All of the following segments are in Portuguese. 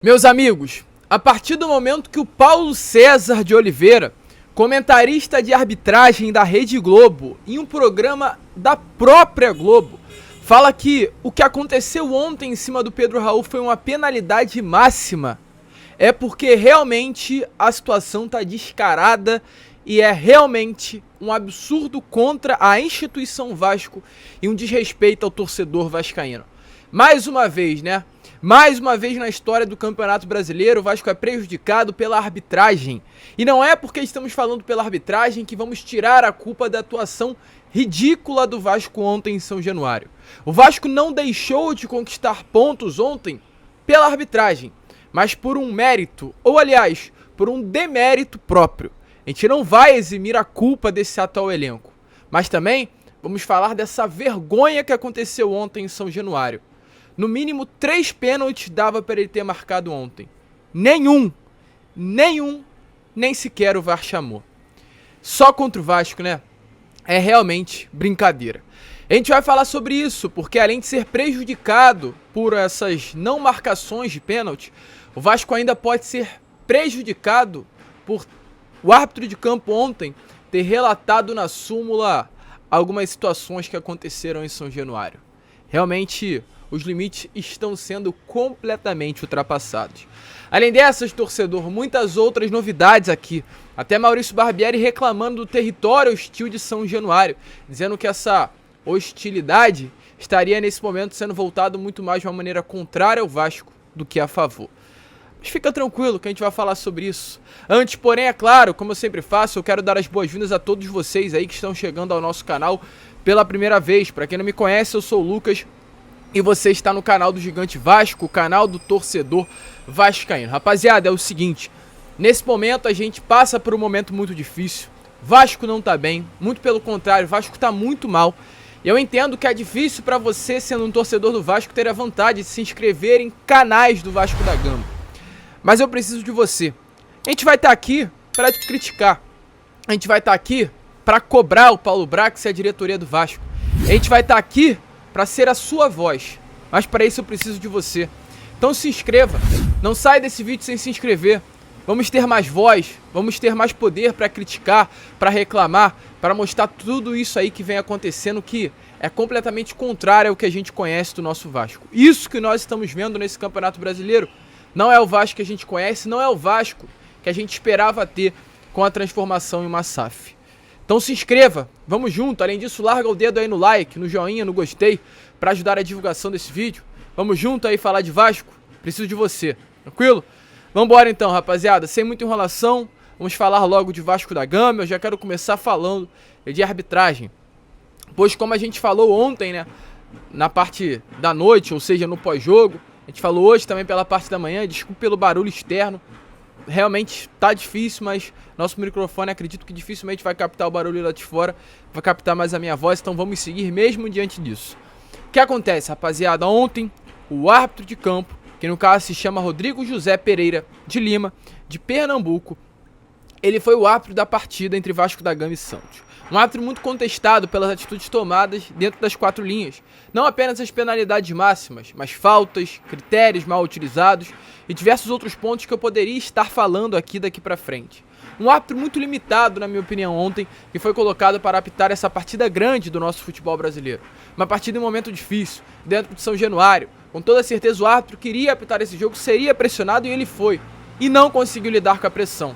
Meus amigos, a partir do momento que o Paulo César de Oliveira, comentarista de arbitragem da Rede Globo, em um programa da própria Globo, fala que o que aconteceu ontem em cima do Pedro Raul foi uma penalidade máxima, é porque realmente a situação está descarada e é realmente um absurdo contra a instituição Vasco e um desrespeito ao torcedor vascaíno. Mais uma vez, né? Mais uma vez na história do Campeonato Brasileiro, o Vasco é prejudicado pela arbitragem. E não é porque estamos falando pela arbitragem que vamos tirar a culpa da atuação ridícula do Vasco ontem em São Januário. O Vasco não deixou de conquistar pontos ontem pela arbitragem, mas por um mérito, ou aliás, por um demérito próprio. A gente não vai eximir a culpa desse atual elenco, mas também vamos falar dessa vergonha que aconteceu ontem em São Januário. No mínimo 3 pênaltis dava para ele ter marcado ontem. Nenhum, nem sequer o VAR chamou. Só contra o Vasco, né? É realmente brincadeira. A gente vai falar sobre isso, porque além de ser prejudicado por essas não marcações de pênalti, o Vasco ainda pode ser prejudicado por o árbitro de campo ontem ter relatado na súmula algumas situações que aconteceram em São Januário. Realmente, os limites estão sendo completamente ultrapassados. Além dessas, torcedor, muitas outras novidades aqui. Até Maurício Barbieri reclamando do território hostil de São Januário, dizendo que essa hostilidade estaria nesse momento sendo voltado muito mais de uma maneira contrária ao Vasco do que a favor. Mas fica tranquilo que a gente vai falar sobre isso. Antes, porém, é claro, como eu sempre faço, eu quero dar as boas-vindas a todos vocês aí que estão chegando ao nosso canal pela primeira vez. Para quem não me conhece, eu sou o Lucas e você está no canal do Gigante Vasco, o canal do torcedor vascaíno. Rapaziada, é o seguinte, nesse momento a gente passa por um momento muito difícil. Vasco não tá bem, muito pelo contrário, Vasco tá muito mal. E eu entendo que é difícil para você, sendo um torcedor do Vasco, ter a vontade de se inscrever em canais do Vasco da Gama. Mas eu preciso de você. A gente vai estar aqui para te criticar. A gente vai estar aqui para cobrar o Paulo Brax e a diretoria do Vasco. A gente vai estar aqui para ser a sua voz. Mas para isso eu preciso de você. Então se inscreva. Não saia desse vídeo sem se inscrever. Vamos ter mais voz. Vamos ter mais poder para criticar, para reclamar, para mostrar tudo isso aí que vem acontecendo que é completamente contrário ao que a gente conhece do nosso Vasco. Isso que nós estamos vendo nesse Campeonato Brasileiro não é o Vasco que a gente conhece, não é o Vasco que a gente esperava ter com a transformação em uma SAF. Então se inscreva, vamos junto. Além disso, larga o dedo aí no like, no joinha, no gostei, para ajudar a divulgação desse vídeo. Vamos junto aí falar de Vasco, preciso de você, tranquilo? Vambora então, rapaziada, sem muita enrolação, vamos falar logo de Vasco da Gama. Eu já quero começar falando de arbitragem, pois como a gente falou ontem, né, na parte da noite, ou seja, no pós-jogo, a gente falou hoje também pela parte da manhã, desculpa pelo barulho externo, realmente tá difícil, mas nosso microfone acredito que dificilmente vai captar o barulho lá de fora, vai captar mais a minha voz, então vamos seguir mesmo diante disso. O que acontece, rapaziada? Ontem, o árbitro de campo, que no caso se chama Rodrigo José Pereira de Lima, de Pernambuco, ele foi o árbitro da partida entre Vasco da Gama e Santos. Um árbitro muito contestado pelas atitudes tomadas dentro das 4 linhas. Não apenas as penalidades máximas, mas faltas, critérios mal utilizados e diversos outros pontos que eu poderia estar falando aqui daqui pra frente. Um árbitro muito limitado, na minha opinião, ontem, que foi colocado para apitar essa partida grande do nosso futebol brasileiro. Uma partida em um momento difícil, dentro de São Januário. Com toda certeza o árbitro queria apitar esse jogo, seria pressionado e ele foi. E não conseguiu lidar com a pressão.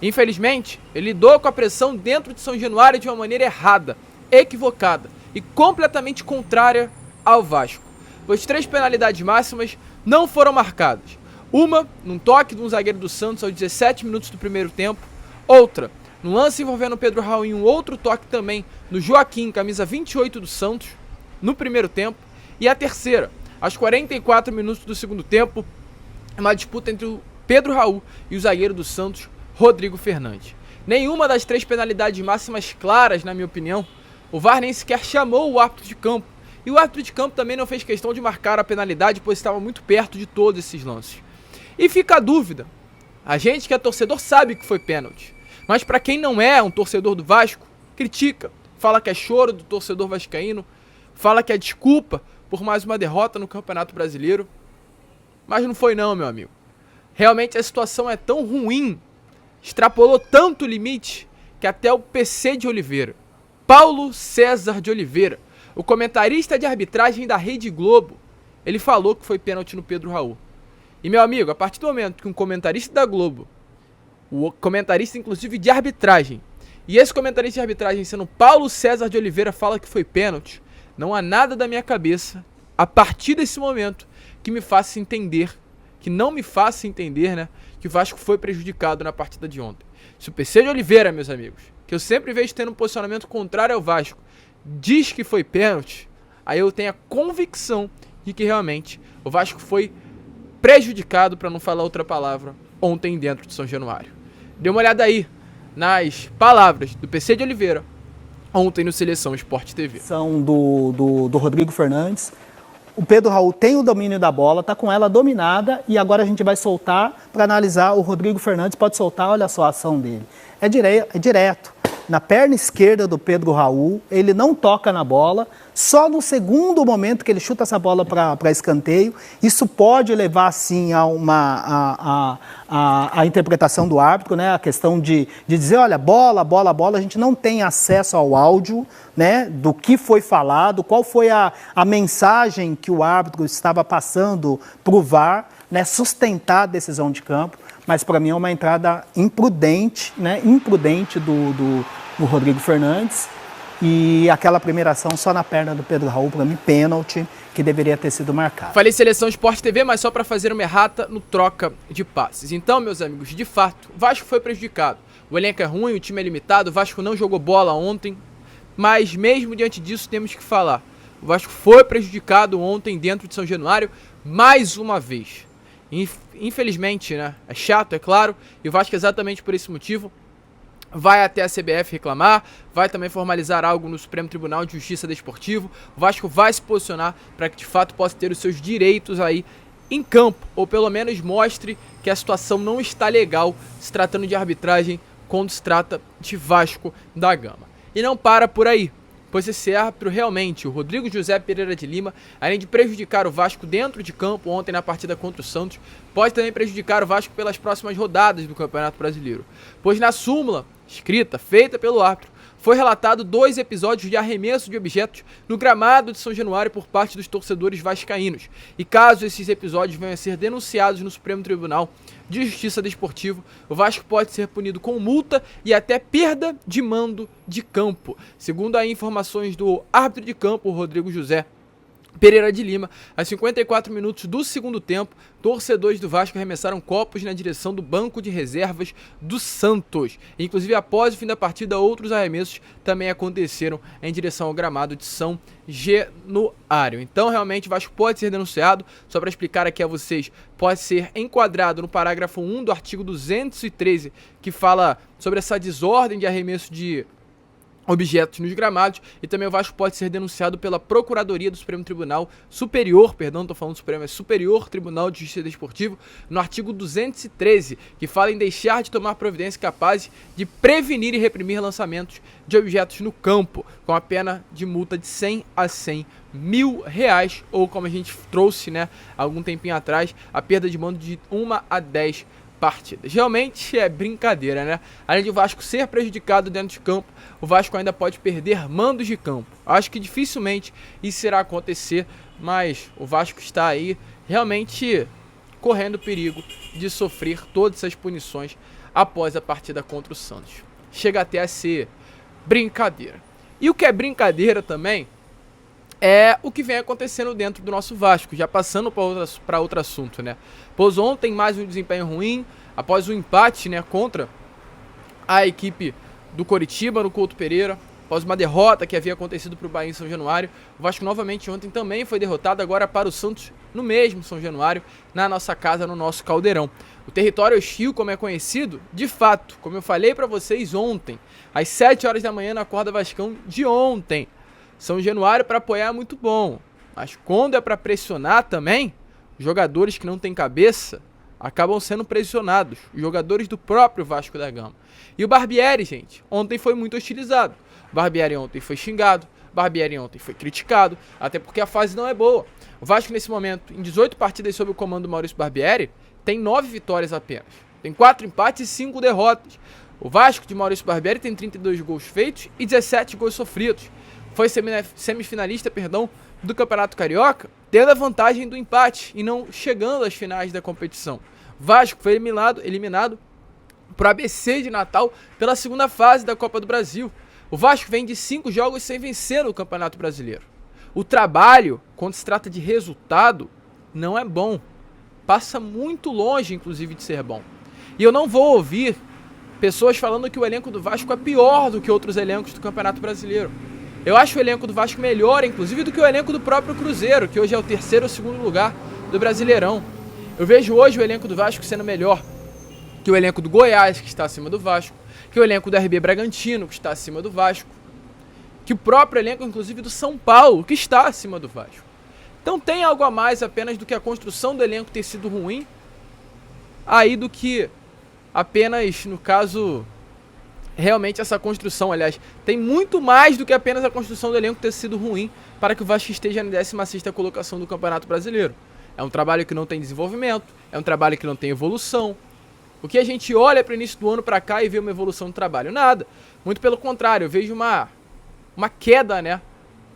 Infelizmente, ele lidou com a pressão dentro de São Januário de uma maneira errada, equivocada e completamente contrária ao Vasco. Pois 3 penalidades máximas não foram marcadas. Uma, num toque de um zagueiro do Santos aos 17 minutos do primeiro tempo. Outra, num lance envolvendo o Pedro Raul em um outro toque também no Joaquim, camisa 28 do Santos, no primeiro tempo. E a terceira, aos 44 minutos do segundo tempo, uma disputa entre o Pedro Raul e o zagueiro do Santos, Rodrigo Fernandes. Nenhuma das 3 penalidades máximas claras, na minha opinião, o VAR nem sequer chamou o árbitro de campo. E o árbitro de campo também não fez questão de marcar a penalidade, pois estava muito perto de todos esses lances. E fica a dúvida. A gente que é torcedor sabe que foi pênalti. Mas para quem não é um torcedor do Vasco, critica. Fala que é choro do torcedor vascaíno. Fala que é desculpa por mais uma derrota no Campeonato Brasileiro. Mas não foi não, meu amigo. Realmente a situação é tão ruim, extrapolou tanto o limite, que até o PC de Oliveira, Paulo César de Oliveira, o comentarista de arbitragem da Rede Globo, ele falou que foi pênalti no Pedro Raul. E, meu amigo, a partir do momento que um comentarista da Globo, o comentarista inclusive de arbitragem, e esse comentarista de arbitragem sendo Paulo César de Oliveira fala que foi pênalti, não há nada da minha cabeça, a partir desse momento, que me faça entender, que não me faça entender, né, que o Vasco foi prejudicado na partida de ontem. Se o PC de Oliveira, meus amigos, que eu sempre vejo tendo um posicionamento contrário ao Vasco, diz que foi pênalti, aí eu tenho a convicção de que realmente o Vasco foi prejudicado, para não falar outra palavra, ontem dentro de São Januário. Dê uma olhada aí nas palavras do PC de Oliveira ontem no Seleção Sport TV. São do Rodrigo Fernandes. O Pedro Raul tem o domínio da bola, está com ela dominada e agora a gente vai soltar para analisar. O Rodrigo Fernandes pode soltar, olha só a ação dele. É direto. Na perna esquerda do Pedro Raul, ele não toca na bola, só no segundo momento que ele chuta essa bola para escanteio. Isso pode levar, sim, a interpretação do árbitro, né? A questão de dizer, olha, bola, a gente não tem acesso ao áudio, né? Do que foi falado, qual foi a mensagem que o árbitro estava passando para o VAR, né? Sustentar a decisão de campo. Mas para mim é uma entrada imprudente, né? Imprudente do Rodrigo Fernandes. E aquela primeira ação só na perna do Pedro Raul, para mim, pênalti, que deveria ter sido marcado. Falei Seleção Sport TV, mas só para fazer uma errata no troca de passes. Então, meus amigos, de fato, o Vasco foi prejudicado. O elenco é ruim, o time é limitado, o Vasco não jogou bola ontem. Mas mesmo diante disso, temos que falar. O Vasco foi prejudicado ontem dentro de São Januário, mais uma vez. Infelizmente, né? É chato, é claro, e o Vasco exatamente por esse motivo vai até a CBF reclamar, vai também formalizar algo no Supremo Tribunal de Justiça Desportivo. O Vasco vai se posicionar para que de fato possa ter os seus direitos aí em campo, ou pelo menos mostre que a situação não está legal se tratando de arbitragem quando se trata de Vasco da Gama. E não para por aí, pois esse árbitro realmente, o Rodrigo José Pereira de Lima, além de prejudicar o Vasco dentro de campo ontem na partida contra o Santos, pode também prejudicar o Vasco pelas próximas rodadas do Campeonato Brasileiro. Pois na súmula escrita, feita pelo árbitro, foi relatado 2 episódios de arremesso de objetos no gramado de São Januário por parte dos torcedores vascaínos. E caso esses episódios venham a ser denunciados no Supremo Tribunal de Justiça Desportivo, o Vasco pode ser punido com multa e até perda de mando de campo. Segundo aí informações do árbitro de campo, Rodrigo José Pereira de Lima, aos 54 minutos do segundo tempo, torcedores do Vasco arremessaram copos na direção do banco de reservas do Santos. Inclusive, após o fim da partida, outros arremessos também aconteceram em direção ao gramado de São Januário. Então, realmente, o Vasco pode ser denunciado. Só para explicar aqui a vocês, pode ser enquadrado no parágrafo 1 do artigo 213, que fala sobre essa desordem de arremesso de objetos nos gramados, e também o Vasco pode ser denunciado pela Procuradoria do Supremo Tribunal Superior, estou falando Supremo, é Superior Tribunal de Justiça Desportivo, no artigo 213, que fala em deixar de tomar providências capazes de prevenir e reprimir lançamentos de objetos no campo, com a pena de multa de 100 a 100 mil reais, ou como a gente trouxe, né, algum tempinho atrás, a perda de mando de 1 a 10 partidas. Realmente é brincadeira, né? Além de o Vasco ser prejudicado dentro de campo, o Vasco ainda pode perder mandos de campo. Acho que dificilmente isso irá acontecer, mas o Vasco está aí realmente correndo perigo de sofrer todas essas punições após a partida contra o Santos. Chega até a ser brincadeira. E o que é brincadeira também é o que vem acontecendo dentro do nosso Vasco, já passando para outro assunto, né? Pois ontem mais um desempenho ruim, após o empate, né, contra a equipe do Coritiba no Couto Pereira, após uma derrota que havia acontecido para o Bahia em São Januário. O Vasco novamente ontem também foi derrotado, agora para o Santos no mesmo São Januário, na nossa casa, no nosso Caldeirão. O território hostil, como é conhecido, de fato, como eu falei para vocês ontem, às 7 horas da manhã na Corda Vascão de ontem, São Januário para apoiar é muito bom, mas quando é para pressionar também, jogadores que não têm cabeça acabam sendo pressionados, os jogadores do próprio Vasco da Gama. E o Barbieri, gente, ontem foi muito hostilizado. O Barbieri ontem foi xingado, o Barbieri ontem foi criticado, até porque a fase não é boa. O Vasco nesse momento, em 18 partidas sob o comando do Maurício Barbieri, tem 9 vitórias apenas. Tem 4 empates e 5 derrotas. O Vasco de Maurício Barbieri tem 32 gols feitos e 17 gols sofridos. Foi semifinalista, do Campeonato Carioca, tendo a vantagem do empate e não chegando às finais da competição. Vasco foi eliminado para o ABC de Natal pela segunda fase da Copa do Brasil. O Vasco vem de 5 jogos sem vencer no Campeonato Brasileiro. O trabalho, quando se trata de resultado, não é bom. Passa muito longe, inclusive, de ser bom. E eu não vou ouvir pessoas falando que o elenco do Vasco é pior do que outros elencos do Campeonato Brasileiro. Eu acho o elenco do Vasco melhor, inclusive, do que o elenco do próprio Cruzeiro, que hoje é o 3º ou 2º lugar do Brasileirão. Eu vejo hoje o elenco do Vasco sendo melhor que o elenco do Goiás, que está acima do Vasco, que o elenco do RB Bragantino, que está acima do Vasco, que o próprio elenco, inclusive, do São Paulo, que está acima do Vasco. Então tem algo a mais apenas do que a construção do elenco ter sido ruim, aí do que apenas, no caso, realmente essa construção. Aliás, tem muito mais do que apenas a construção do elenco ter sido ruim para que o Vasco esteja na 16ª colocação do Campeonato Brasileiro. É um trabalho que não tem desenvolvimento, é um trabalho que não tem evolução. O que a gente olha para o início do ano para cá e vê uma evolução do trabalho? Nada. Muito pelo contrário, eu vejo uma queda, né,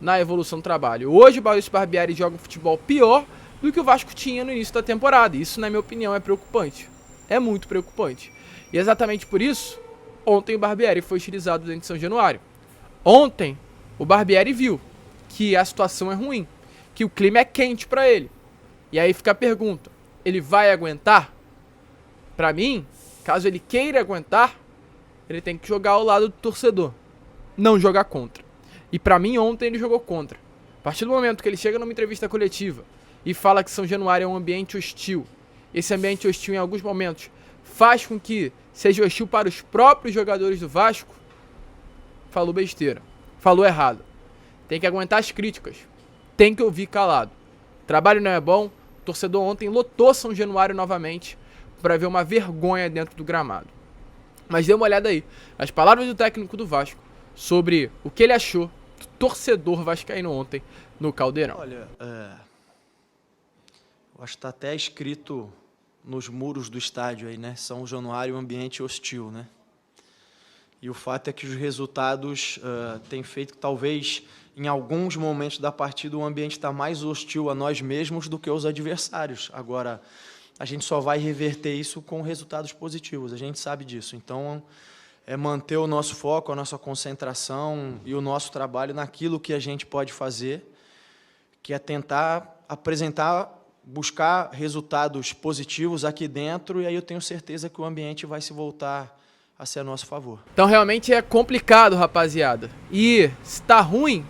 na evolução do trabalho. Hoje o Maurício Barbieri joga um futebol pior do que o Vasco tinha no início da temporada. Isso, na minha opinião, é preocupante. É muito preocupante. E exatamente por isso, ontem o Barbieri foi utilizado dentro de São Januário. Ontem, o Barbieri viu que a situação é ruim, que o clima é quente para ele. E aí fica a pergunta, ele vai aguentar? Para mim, caso ele queira aguentar, ele tem que jogar ao lado do torcedor, não jogar contra. E para mim, ontem ele jogou contra. A partir do momento que ele chega numa entrevista coletiva e fala que São Januário é um ambiente hostil, esse ambiente hostil em alguns momentos faz com que seja hostil para os próprios jogadores do Vasco, falou besteira, falou errado. Tem que aguentar as críticas, tem que ouvir calado. O trabalho não é bom, o torcedor ontem lotou São Januário novamente para ver uma vergonha dentro do gramado. Mas dê uma olhada aí, as palavras do técnico do Vasco sobre o que ele achou do torcedor vascaíno ontem no Caldeirão. Olha, eu acho que está até escrito nos muros do estádio aí, né? São Januário, um ambiente hostil, né? E o fato é que os resultados têm feito que talvez em alguns momentos da partida o ambiente está mais hostil a nós mesmos do que aos adversários. Agora, a gente só vai reverter isso com resultados positivos, a gente sabe disso. Então, é manter o nosso foco, a nossa concentração e o nosso trabalho naquilo que a gente pode fazer, que é tentar apresentar, buscar resultados positivos aqui dentro, e aí eu tenho certeza que o ambiente vai se voltar a ser a nosso favor. Então realmente é complicado, rapaziada. E se tá ruim,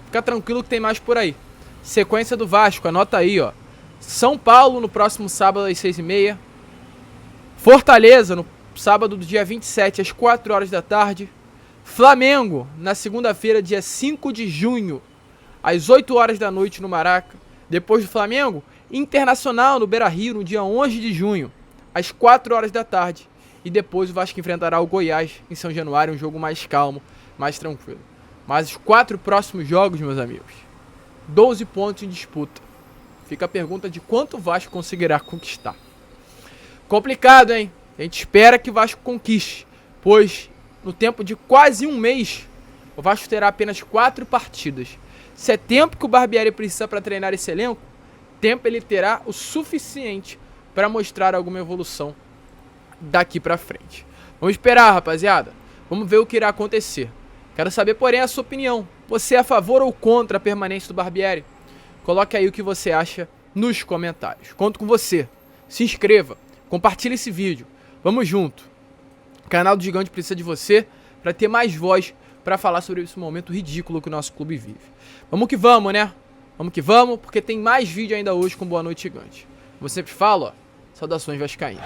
fica tranquilo que tem mais por aí. Sequência do Vasco, anota aí, ó. São Paulo no próximo sábado às 6h30. Fortaleza no sábado do dia 27 às 4 horas da tarde. Flamengo na segunda-feira, dia 5 de junho, às 8 horas da noite no Maraca. Depois do Flamengo, Internacional no Beira-Rio no dia 11 de junho, às 4 horas da tarde. E depois o Vasco enfrentará o Goiás em São Januário, um jogo mais calmo, mais tranquilo. Mas os 4 próximos jogos, meus amigos, 12 pontos em disputa. Fica a pergunta de quanto o Vasco conseguirá conquistar. Complicado, hein? A gente espera que o Vasco conquiste, pois no tempo de quase um mês, o Vasco terá apenas 4 partidas. Se é tempo que o Barbieri precisa para treinar esse elenco, tempo ele terá o suficiente para mostrar alguma evolução daqui pra frente. Vamos esperar, rapaziada. Vamos ver o que irá acontecer. Quero saber, porém, a sua opinião. Você é a favor ou contra a permanência do Barbieri? Coloque aí o que você acha nos comentários. Conto com você. Se inscreva, compartilhe esse vídeo. Vamos junto. O canal do Gigante precisa de você para ter mais voz para falar sobre esse momento ridículo que o nosso clube vive. Vamos que vamos, né? Vamos que vamos, porque tem mais vídeo ainda hoje com Boa Noite Gigante. Como eu sempre falo, ó, saudações vascaínas.